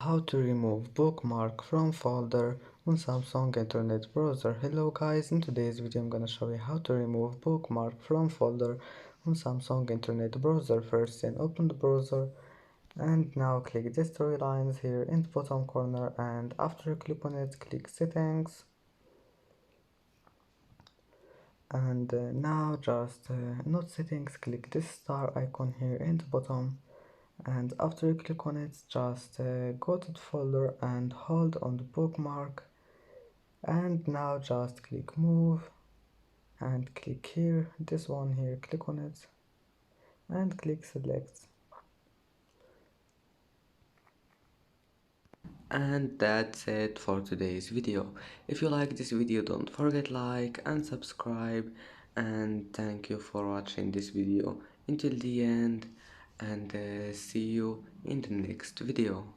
How to remove bookmark from folder on Samsung Internet Browser. Hello guys, in today's video I'm gonna show you how to remove bookmark from folder on Samsung Internet Browser. First then open the browser and now click the three lines here in the bottom corner, and after you click on it, click settings, and now just not settings, click this star icon here in the bottom, and after you click on it, just go to the folder and hold on the bookmark, and now just click move and click here, this one here, click on it and click select. And that's it for today's video. If you like this video, don't forget like and subscribe, and thank you for watching this video until the end, and see you in the next video.